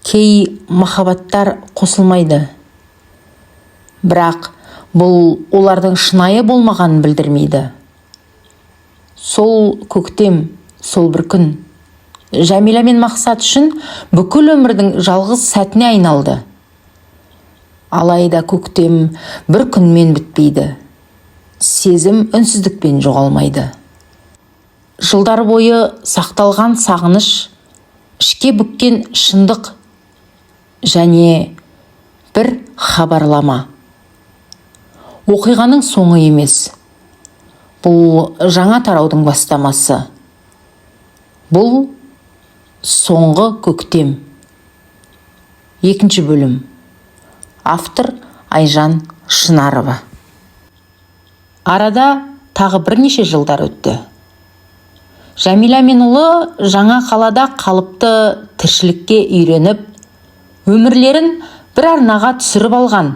Кей махаббаттар қосылмайды. Бірақ бұл олардың шынайы болмағанын білдірмейді. Сол көктем, сол бір күн Жәмила мен Мақсат үшін бүкіл өмірдің жалғыз сәтіне айналды. Алайда көктем бір күнмен бітпейді. Сезім үнсіздікпен жоғалмайды. Жылдар бойы сақталған сағыныш, ішке бүккен шындық және бір хабарлама. Оқиғаның соңы емес. Бұл жаңа тараудың бастамасы. Бұл соңғы көктем. 2 бөлім. Автор Айжан Шынарова. Арада тағы бірнеше жылдар өтті. Жәмила мен ұлы жаңа қалада қалыпты тіршілікке үйреніп, өмірлерін бір арнаға түсіріп алған.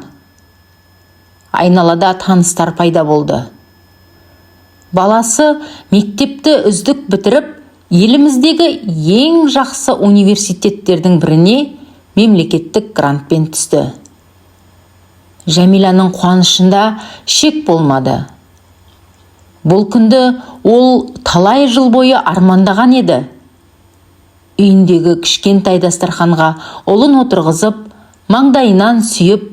Айналада таныстар пайда болды. Баласы мектепті үздік бітіріп, еліміздегі ең жақсы университеттердің біріне мемлекеттік грантпен түсті. Жәмиланың қуанышында шек болмады. Бұл күнді ол талай жыл бойы армандаған еді. Үйіндегі кішкентай дастарханға ұлын отырғызып, маңдайынан сүйіп,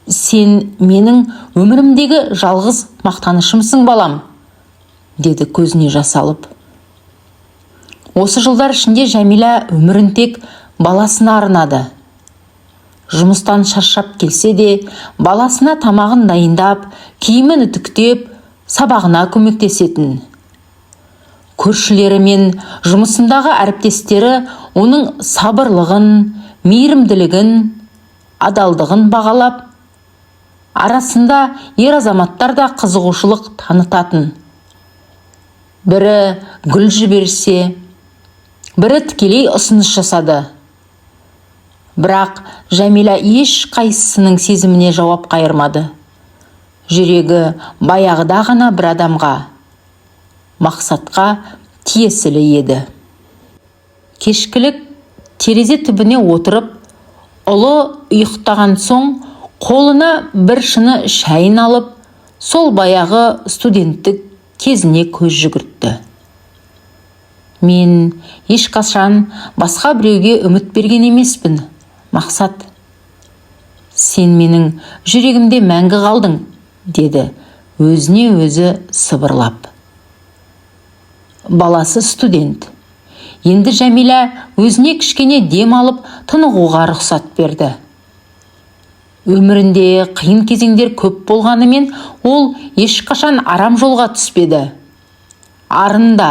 «Сен менің өмірімдегі жалғыз мақтанышымсың, балам», деді көзіне жас алып. Осы жылдар ішінде Жәмила өмірін тек баласына арнады. Жұмыстан шаршап келсе де, баласына тамағын дайындап, киімін үтіктеп, сабағына көмектесетін. Көршілері мен жұмысындағы әріптестері оның сабырлығын, мейірімділігін, адалдығын бағалап, арасында ер азаматтар да қызығушылық танытатын. Бірі гүл жіберсе, бірі тікелей ұсыныс жасады. Бірақ Жәмила еш қайсысының сезіміне жауап қайырмады. Жүрегі баяғыда ғана бір адамға, Мақсатқа тиесілі еді. Кешкілік терезе түбіне отырып, ұлы ұйықтаған соң қолына бір шыны шайын алып, сол баяғы студенттік кезіне көз жүгіртті. Мен ешқашан басқа біреуге үміт берген емеспін, Мақсат. Сен менің жүрегімде мәңгі қалдың, деді өзіне өзі сыбырлап. Баласы студент. Енді Жәмила өзіне кішкене дем алып тынығуға рұқсат берді. Өмірінде қиын кезеңдер көп болғанымен, ол ешқашан арам жолға түспеді. Арында,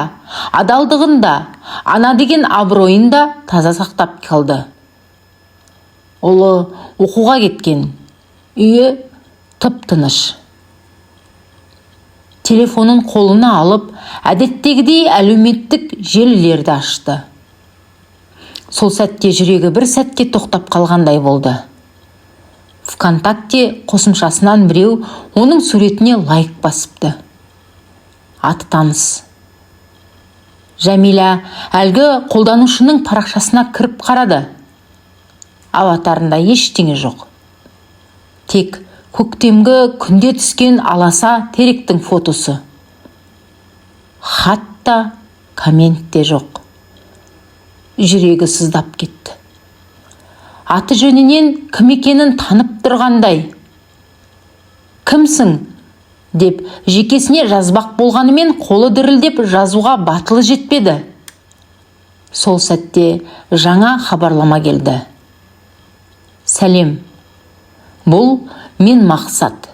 адалдығында, ана деген абыройында таза сақтап қалды. Ұлы оқуға кеткен. Үйі тып-тыныш. Телефонын қолына алып, әдеттегідей әлеуметтік желілерді ашты. Сол сәтте жүрегі бір сәтке тоқтап қалғандай болды. ВКонтакте қосымшасынан біреу оның суретіне лайк басыпты. Аты таныс. Жәмила әлгі қолданушының парақшасына кіріп қарады. Аватарында ештеңе жоқ. Тек көктемгі күнде түскен аласа теректің фотосы. Хатта, коммент те жоқ. Жүрегі сыздап кетті. Аты жөнінен кім екенін танып тұрғандай. Кімсің? Деп жекесіне жазбақ болғанымен қолы дірілдеп жазуға батылы жетпеді. Сол сәтте жаңа хабарлама келді. Сәлем. Бұл мен Мақсат.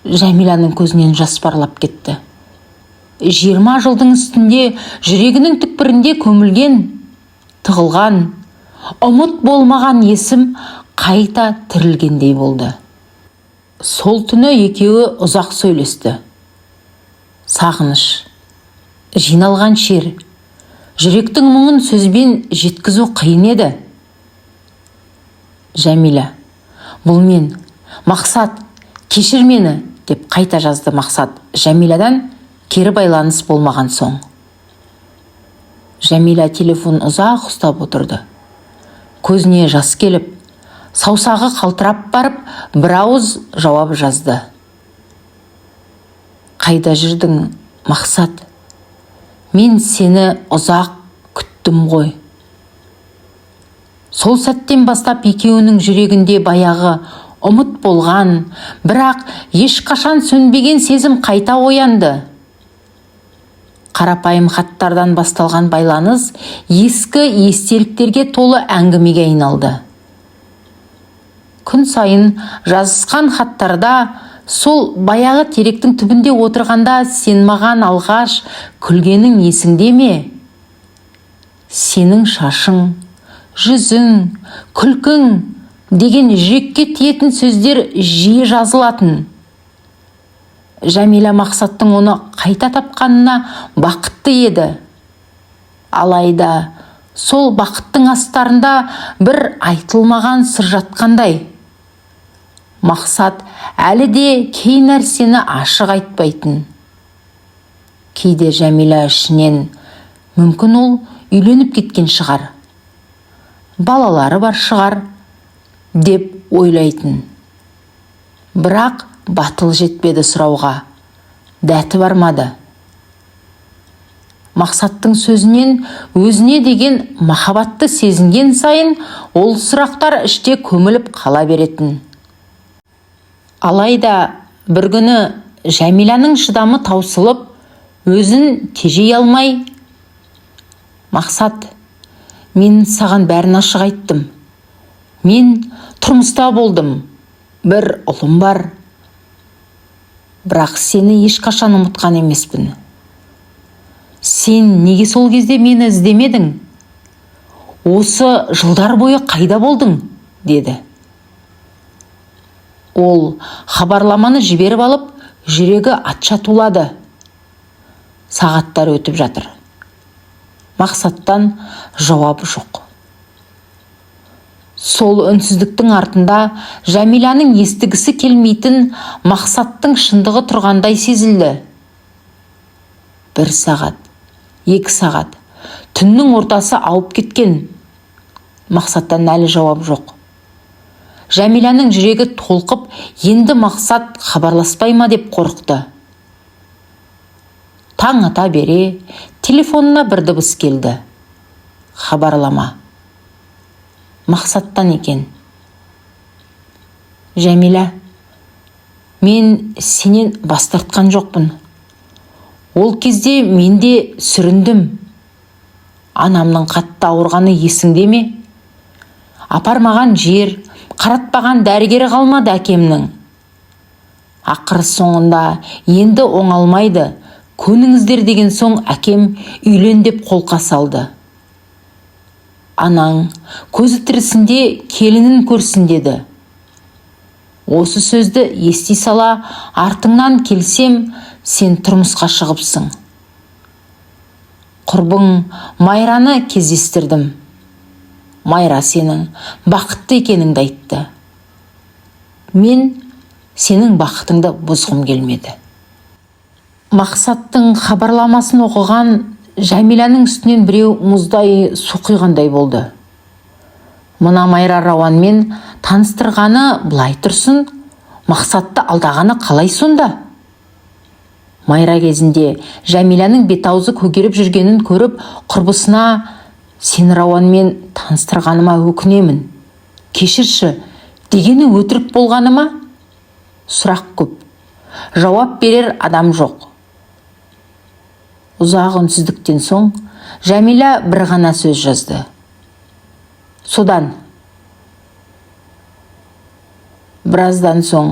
Жәмиланың көзінен жас парлап кетті. 20 жылдың үстінде жүрегінің түкпірінде көмілген, тығылған, ұмыт болмаған есім қайта тірілгендей болды. Сол түні екеуі ұзақ сөйлесті. Сағыныш, жиналған шер, жүректің мұңын сөзбен жеткізу қиын еді. Жәмила, бұл мен, Мақсат, кешір мені, деп қайта жазды Мақсат, Жәмиладан кері байланыс болмаған соң. Жәмила телефон ұзақ ұстап отырды. көзіне жас келіп, саусағы қалтырап барып, бір ауыз жауап жазды. Қайда жүрдің, Мақсат? Мен сені ұзақ күттім ғой. Сол сәттен бастап екеуінің жүрегінде баяғы ұмыт болған, бірақ ешқашан сөнбеген сезім қайта оянды. Қарапайым хаттардан басталған байланыс ескі естеліктерге толы әңгімеге айналды. Күн сайын жазысқан хаттарда сол баяғы теректің түбінде отырғанда сен маған алғаш күлгенің есіңде ме? Сенің шашың, жүзің, күлкің деген жүрекке тиетін сөздер жиі жазылатын. Жәмила Мақсаттың оны қайта тапқанына бақытты еді. Алайда сол бақыттың астарында бір айтылмаған сыр жатқандай. Мақсат әлі де кей нәрсені ашық айтпайтын. Кейде Жәмила ішінен, мүмкін ол үйленіп кеткен шығар, балалары бар шығар деп ойлайтын. Бірақ батыл жетпеді сұрауға, дәті бармады. Мақсаттың сөзінен өзіне деген махаббатты сезінген сайын ол сұрақтар іште көміліп қала беретін. Алайда бір күні Жәмиланың шыдамы таусылып, өзін тежей алмай, Мақсат, мен саған бәрін ашық айттым. Мен тұрмыста болдым, бір ұлым бар. Бірақ сені ешқашан ұмытқан емеспін. Сен неге сол кезде мені іздемедің? Осы жылдар бойы қайда болдың? Деді. Ол хабарламаны жіберіп алып, жүрегі атша тулады. Сағаттар өтіп жатыр. Мақсаттан жауап жоқ. Сол үнсіздіктің артында Жәмиланың естігісі келмейтін Мақсаттың шындығы тұрғандай сезілді. 1 сағат, 2 сағат, түннің ортасы ауып кеткен. Мақсаттан әлі жауап жоқ. Жәмиланың жүрегі толқып, енді Мақсат хабарласпай ма деп қорықты. Таң ата бере, телефонына бір дыбыс келді. Хабарлама. Мақсаттан екен. Жәмила, мен сенен бас тартқан жоқпын. Ол кезде мен де сүріндім. Анамның қатты ауырғаны есіңде ме? Апармаған жер, қаратпаған дәрігері қалмады әкемнің. Ақыры соңында енді оңалмайды, көніңіздер деген соң әкем үйлен деп қолқа салды. Анаң көзі тірісінде келінін көрсін деді. Осы сөзді ести сала, артыңнан келсем, сен тұрмысқа шығыпсың. Құрбың Майраны кездестірдім. Майра сенің бақытты екеніңді айтты. Мен сенің бақытыңды бұзғым келмеді. Мақсаттың хабарламасын оқыған Жәмиланың үстінен біреу мұздай су құйғандай болды. Мына Майра Рауанмен таныстырғаны былай тұрсын, Мақсатты алдағаны қалай сонда? Майра кезінде Жәмиланың бет-аузы көгеріп жүргенін көріп, құрбысына сен Рауанмен таныстырғаныма өкінемін, кешірші дегені өтірік болғаны ма? Сұрақ көп, жауап берер адам жоқ. Ұзақ үнсіздіктен соң Жәмила бір ғана сөз жазды. Содан. Біраздан соң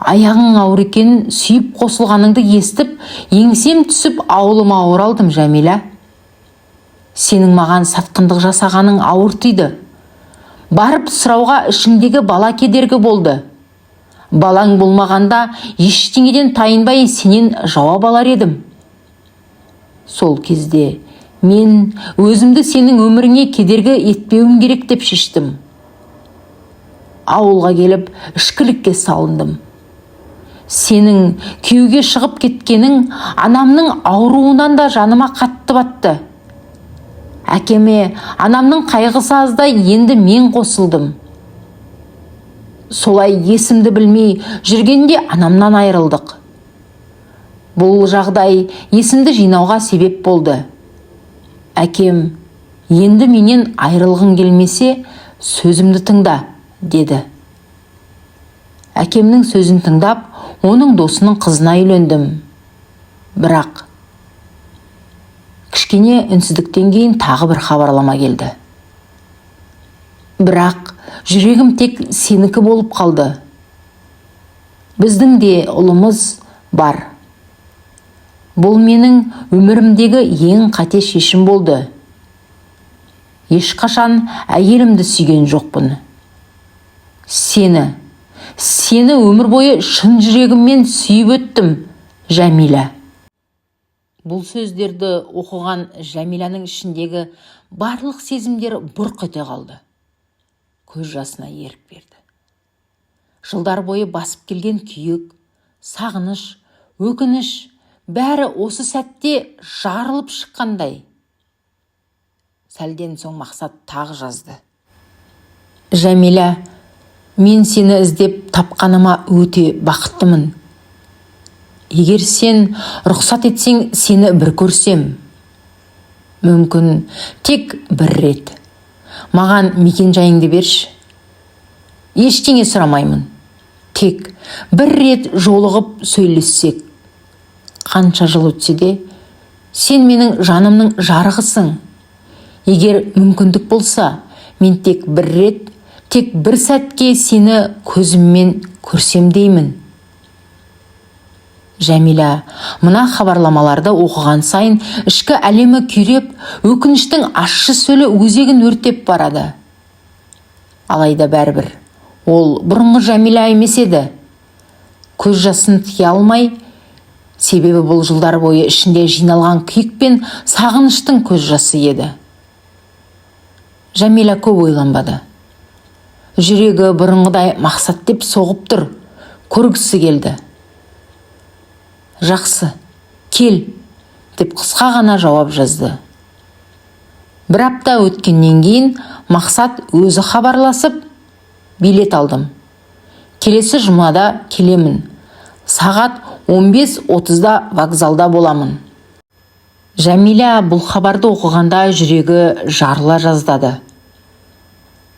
аяғың ауыр екенін, сүйіп қосылғаныңды естіп, еңсем түсіп ауылыма оралдым, Жәмила. Сенің маған сатқындық жасағаның ауыр тиді. Барып сұрауға ішіңдегі бала кедергі болды. Балаң болмағанда ештеңеден тайынбай сенен жауап алар едім. Сол кезде мен өзімді сенің өміріңе кедергі етпеуім керек деп шештім. Ауылға келіп ішкілікке салындым. Сенің күйеуге шығып кеткенің анамның ауруынан да жаныма қатты батты. Әкеме анамның қайғысы аздай енді мен қосылдым. Солай есімді білмей жүргенде анамнан айырылдық. Бұл жағдай есімді жинауға себеп болды. Әкем, енді менен айырылғың келмесе, сөзімді тыңда, деді. Әкемнің сөзін тыңдап, оның досының қызына үйлендім. Бірақ кішкене үнсіздіктен кейін тағы бір хабарлама келді. Бірақ жүрегім тек сенікі болып қалды. Біздің де ұлымыз бар. Бұл менің өмірімдегі ең қате шешім болды. Ешқашан әйелімді сүйген жоқпын. Сені өмір бойы шын жүрегіммен сүйіп өттім, Жәмила. Бұл сөздерді оқыған Жәмиланың ішіндегі барлық сезімдері бұрқ ете қалды. Көз жасына ерік берді. Жылдар бойы басып келген күйік, сағыныш, өкініш, бәрі осы сәтте жарылып шыққандай. Сәлден соң Мақсат тағы жазды. Жәмила, мен сені іздеп тапқаныма өте бақыттымын. Егер сен рұқсат етсең, сені бір көрсем. Мүмкін тек бір рет. Маған мекен жайыңды берші. Ештеңе сұрамаймын. Тек бір рет жолығып сөйлессек. Қанша жыл өтсе де, сен менің жанымның жарығысың. Егер мүмкіндік болса, мен тек бір рет, тек бір сәтке сені көзіммен көрсем деймін. Жәмила мына хабарламаларды оқыған сайын ішкі әлемі күйреп, өкініштің ащы сөлі өзегін өртеп барады. Алайда бәрібір, ол бұрынғы Жәмила емес еді. Көз жасын тия алмай, себебі бұл жылдар бойы ішінде жиналған күйік пен сағыныштың көз жасы еді. Жәмила көп ойланбады. Жүрегі бұрынғыдай Мақсат деп соғып тұр, көргісі келді. Жақсы, кел, деп қысқа ғана жауап жазды. Бір апта өткеннен кейін Мақсат өзі хабарласып, билет алдым. Келесі жұмада келемін. Сағат 15:30-да вокзалда боламын. Жәмила бұл хабарды оқығанда жүрегі жарыла жаздады.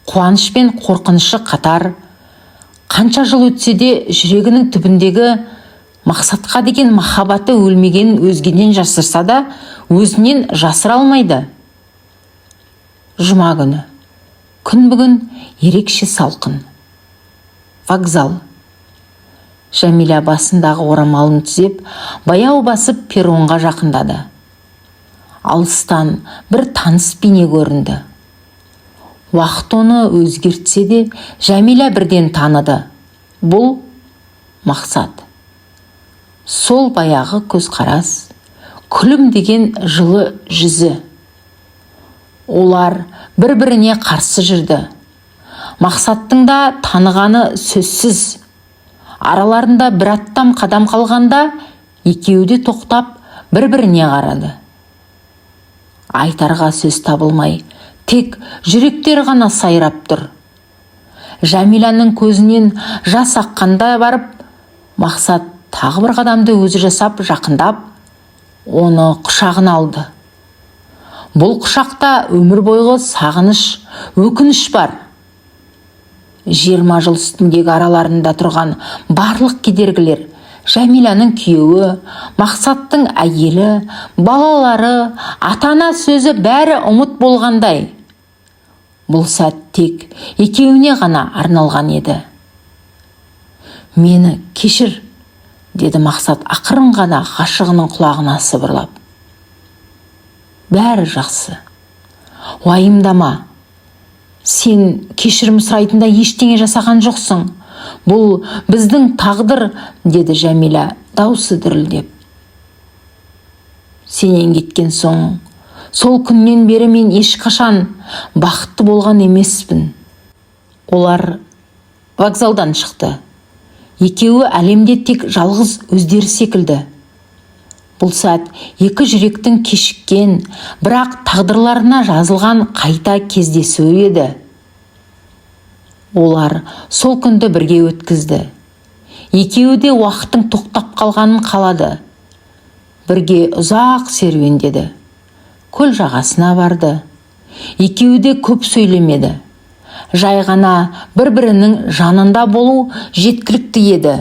Қуаныш пен қорқынышы қатар, қанша жыл өтсе де жүрегінің түбіндегі Мақсатқа деген махаббаты өлмеген өзгеден жасырса да, өзінен жасыра алмайды. Жұма күні. Күн бүгін ерекше салқын. Вокзал. Жәмила басындағы орамалын түзеп, баяу басып перронға жақындады. Алыстан бір таныс бейне көрінді. Уақыт оны өзгертсе де, Жәмила бірден таныды. Бұл Мақсат. Сол баяғы көзқарас, күлімдеген жылы жүзі. Олар бір-біріне қарсы жүрді. Мақсаттың да танығаны сөзсіз. Араларында бір аттам қадам қалғанда, екеуі де тоқтап бір-біріне қарады. Айтарға сөз табылмай, тек жүректер ғана сайрап тұр. Жәмиланың көзінен жас аққанда барып, Мақсат тағы бір қадамды өзі жасап жақындап, оны құшағына алды. Бұл құшақта өмір бойғы сағыныш, өкініш бар. 20 жыл үстіндегі араларында тұрған барлық кедергілер, Жәмиланың күйеуі, Мақсаттың әйелі, балалары, ата-ана сөзі бәрі ұмыт болғандай. Бұл сәт тек екеуіне ғана арналған еді. Мені кешір, деді Мақсат ақырын ғана ғашығының құлағына сыбырлап. Бәрі жақсы. Уайымдама. Сен кешірім сұрайтында ештеңе жасаған жоқсың. Бұл біздің тағдыр, деді Жәмила даусы дірілдеп. Сенен кеткен соң, сол күннен бері мен ешқашан бақытты болған емеспін. Олар вокзалдан шықты. Екеуі әлемде тек жалғыз өздері секілді. Бұл сәт екі жүректің кешіккен, бірақ тағдырларына жазылған қайта кездесуі еді. Олар сол күнді бірге өткізді. Екеуі де уақыттың тоқтап қалғанын қалады. Бірге ұзақ серуендеді. Көл жағасына барды. Екеуі де көп сөйлемеді. Жай ғана бір-бірінің жанында болу жеткілікті еді.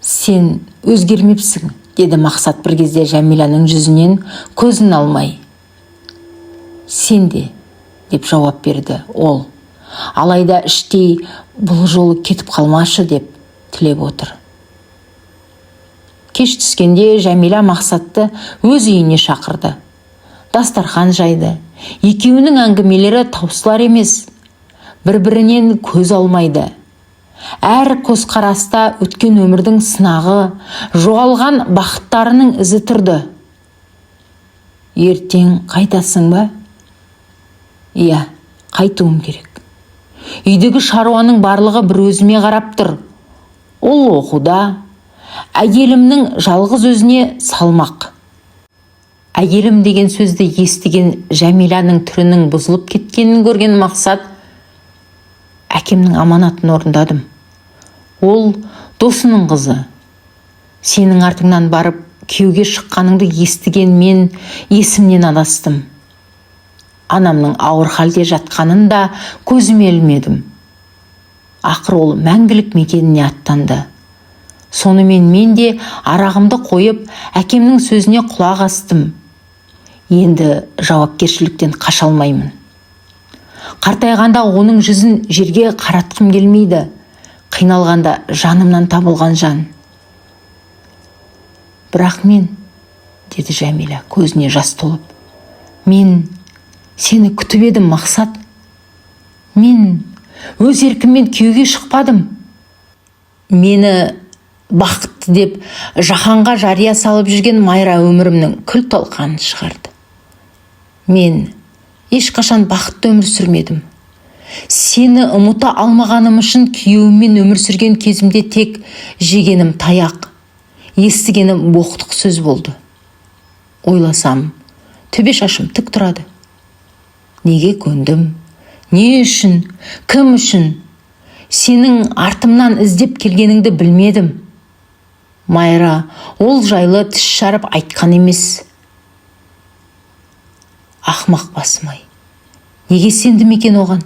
«Сен өзгермепсің», деді Мақсат бір кезде Жәмиланың жүзінен көзін алмай. «Сен де», деп жауап берді ол. Алайда іштей бұл жолы кетіп қалмашы деп тілеп отыр. Кеш түскенде Жәмила Мақсатты өз үйіне шақырды. Дастархан жайды. Екеуінің әңгімелері таусылар емес. Бір-бірінен көз алмайды. Әр көзқараста өткен өмірдің сынағы, жоғалған бақыттарының ізі тұрды. «Ертең қайтасың ба?» «Иә, қайтуым керек. Үйдегі шаруаның барлығы бір өзіме қарап тұр. Ол оқуда, әйелімнің жалғыз өзіне салмақ». Әйелім деген сөзді естіген Жәмиланың түрінің бұзылып кеткенін көрген Мақсат: «Әкемнің аманатын орындадым. Ол досының қызы. Сенің артыңнан барып күйеуге шыққаныңды естіген мен есімнен адастым. Анамның ауыр халде жатқанын да көзіме ілмедім. Ақыр ол мәңгілік мекеніне аттанды. Сонымен мен де арағымды қойып, әкемнің сөзіне құлақ астым. Енді жауапкершіліктен қаша алмаймын. Қартайғанда оның жүзін жерге қаратқым келмейді. Қиналғанда жанымнан табылған жан». «Бірақ мен», деді Жәмила көзіне жас толып, «мен сені күтіп едім, Мақсат. Мен өз еркіммен күйеуге шықпадым. Мені бақытты деп жаһанға жария салып жүрген Майра өмірімнің күл талқанын шығарды. Мен ешқашан бақытты өмір сүрмедім. Сені ұмыта алмағаным үшін күйеуіммен өмір сүрген кезімде тек жегенім таяқ, естігенім боқтық сөз болды. Ойласам, төбе шашым тік тұрады. Неге көндім? Не үшін? Кім үшін? Сенің артымнан іздеп келгеніңді білмедім. Майра ол жайлы тіс жарып айтқан емес». «Ақмақ басым-ай, неге сендім екен оған?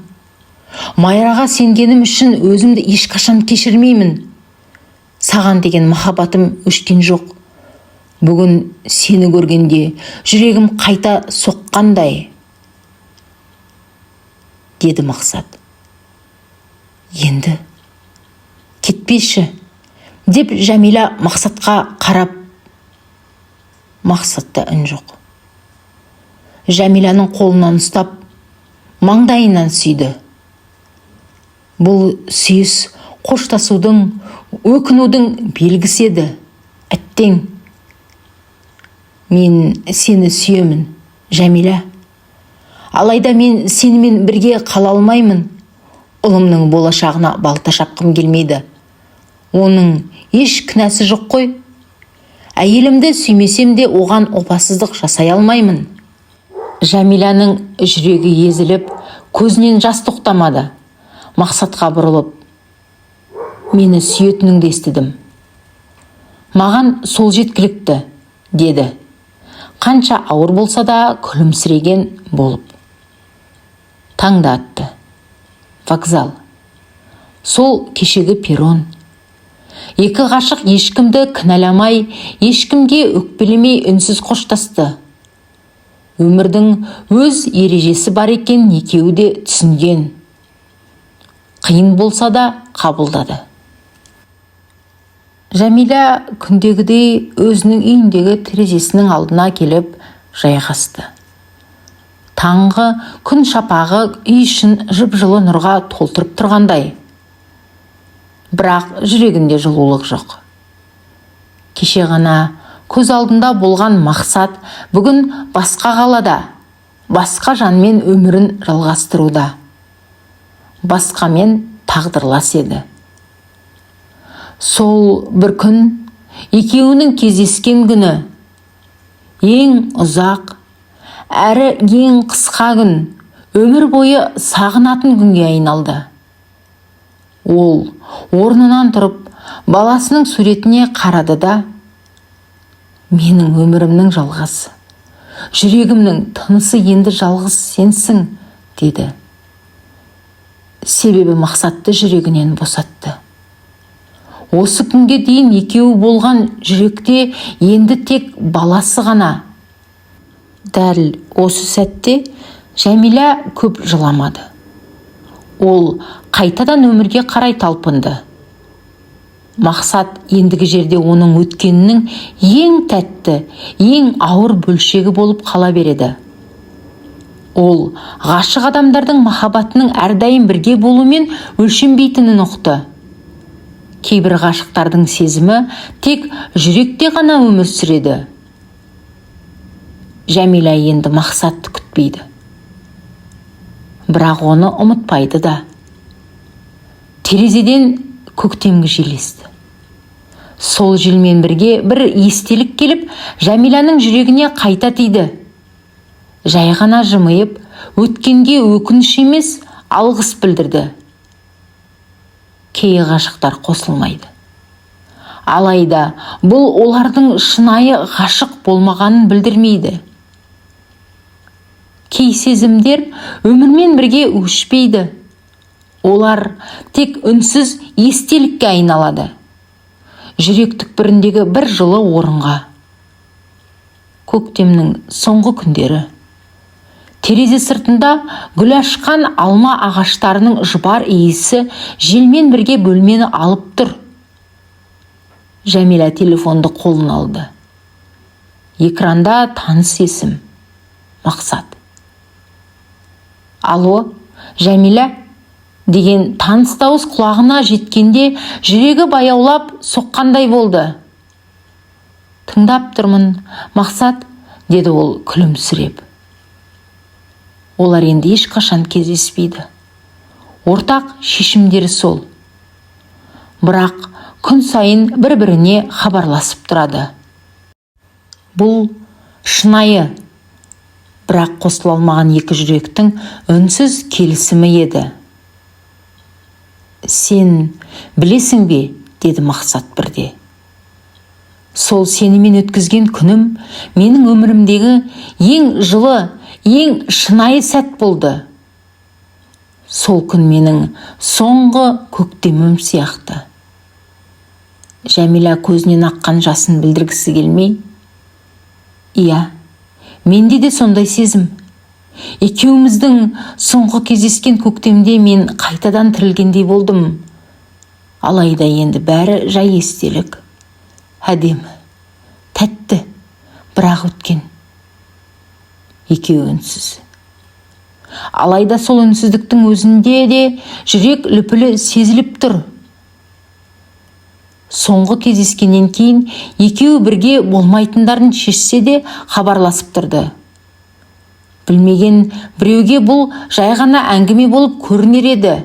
Майраға сенгенім үшін өзімді ешқашан кешірмеймін. Саған деген махаббатым өшкен жоқ. Бүгін сені көргенде жүрегім қайта соққандай», деді Мақсат. «Енді кетпеші», деп Жәмила Мақсатқа қарап. Мақсатта үн жоқ. Жәмиланың қолынан ұстап, маңдайынан сүйді. Бұл сүйіс қоштасудың, өкінудің белгісі еді. «Әттең, мен сені сүйемін, Жәмила. Алайда мен сенімен бірге қала алмаймын. Ұлымның болашағына балта шапқым келмейді. Оның еш кінәсі жоқ қой. Әйелімді сүймесем де оған опасыздық жасай алмаймын». Жәмиланың жүрегі езіліп, көзінен жас тоқтамады. Мақсатқа бұрылып: «Мені сүйетініңді естідім. Маған сол жеткілікті», деді. Қанша ауыр болса да күлімсіреген болып. Таңда атты. Вокзал. Сол кешегі перрон. Екі ғашық ешкімді кінәламай, ешкімге өкпелемей үнсіз қоштасты. Өмірдің өз ережесі бар екен екеуі де түсінген. Қиын болса да қабылдады. Жәмила күндегідей өзінің үйіндегі терезесінің алдына келіп жайғасты. Таңғы күн шапағы үй ішін жып-жылы нұрға толтырып тұрғандай. Бірақ жүрегінде жылулық жоқ. Кеше ғана көз алдында болған Мақсат бүгін басқа қалада, басқа жанмен өмірін жалғастыруда. Басқамен тағдырлас еді. Сол бір күн екеуінің кездескен күні ең ұзақ әрі ең қысқа күн, өмір бойы сағынатын күнге айналды. Ол орнынан тұрып баласының суретіне қарады да: менің өмірімнің жалғасы, жүрегімнің тынысы енді жалғыз сенсің, деді. Себебі мақсатты жүрегінен босатты. Осы күнге дейін екеуі болған жүректе енді тек баласы ғана. Дәл осы сәтте Жәмила көп жыламады. Ол қайтадан өмірге қарай талпынды. Мақсат ендігі жерде оның өткенінің ең тәтті, ең ауыр бөлшегі болып қала береді. Ол ғашық адамдардың махаббатының әрдайым бірге болумен өлшенбейтінін ұқты. Кейбір ғашықтардың сезімі тек жүректе ғана өмір сүреді. Жәмила енді Мақсатты күтпейді. Бірақ оны ұмытпайды да. Терезеден көктемгі жел есті. Сол желмен бірге бір естелік келіп, Жәмиланың жүрегіне қайта тиді. Жай ғана жымиып, өткенге өкініш емес, алғыс білдірді. Кей ғашықтар қосылмайды. Алайда бұл олардың шынайы ғашық болмағанын білдірмейді. Кей сезімдер өмірмен бірге өшпейді. Олар тек үнсіз естелікке айналады. Жүрек түкпіріндегі бір жылы орынға. Көктемнің соңғы күндері. Терезе сыртында гүл ашқан алма ағаштарының жұпар иісі желмен бірге бөлмені алып тұр. Жәмила телефонды қолына алды. Экранда таныс есім: Мақсат. Алло, Жәмила, деген таныс дауыс құлағына жеткенде жүрегі баяулап соққандай болды. Тыңдап тұрмын, Мақсат, деді ол күлімсіреп. Олар енді ешқашан кездеспейді. Ортақ шешімдері сол. Бірақ күн сайын бір-біріне хабарласып тұрады. Бұл шынайы, бірақ қосыла алмаған екі жүректің үнсіз келісімі еді. Сен білесің бе, деді Мақсат бірде. Сол сенімен өткізген күнім менің өмірімдегі ең жылы, ең шынайы сәт болды. Сол күн менің соңғы көктемім сияқты. Жәмила көзінен аққан жасын білдіргісі келмей: Иә, менде де сондай сезім. Екеуміздің соңғы кездескен көктемде мен қайтадан тірілгендей болдым. Алайда енді бәрі жай естелік. Әдемі, тәтті, бірақ өткен. Екеуі үнсіз. Алайда сол үнсіздіктің өзінде де жүрек лүпілі сезіліп тұр. Соңғы кездескеннен кейін екеуі бірге болмайтындарын шешсе де хабарласып тұрды. Білмеген біреуге бұл жай ғана әңгіме болып көрінер еді.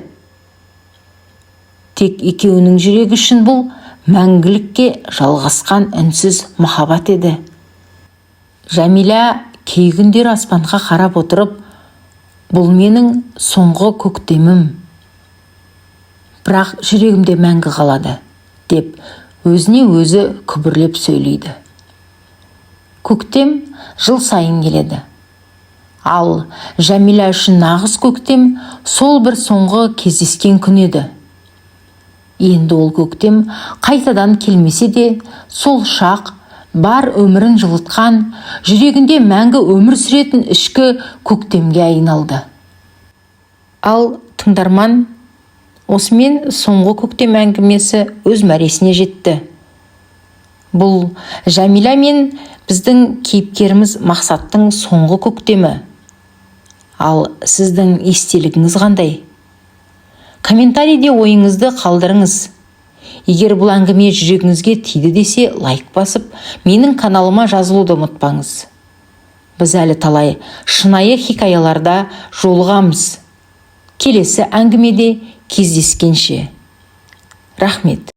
Тек екеуінің жүрегі үшін бұл мәңгілікке жалғасқан үнсіз махаббат еді. Жәмила кей күндер аспанға қарап отырып: бұл менің соңғы көктемім, бірақ жүрегімде мәңгі қалады, деп өзіне өзі күбірлеп сөйлейді. Көктем жыл сайын келеді. Ал Жәмила үшін нағыз көктем сол бір соңғы кездескен күн еді. Енді ол көктем қайтадан келмесе де, сол шақ бар өмірін жылытқан, жүрегінде мәңгі өмір сүретін ішкі көктемге айналды. Ал тыңдарман, осымен соңғы көктем әңгімесі өз мәресіне жетті. Бұл Жәмила мен біздің кейіпкеріміз Мақсаттың соңғы көктемі. Ал сіздің естелігіңіз қандай? Комментарийде ойыңызды қалдырыңыз. Егер бұл әңгіме жүрегіңізге тиді десе, лайк басып, менің каналыма жазылуды ұмытпаңыз. Біз әлі талай шынайы хикаяларда жолығамыз. Келесі әңгімеде кездескенше. Рахмет.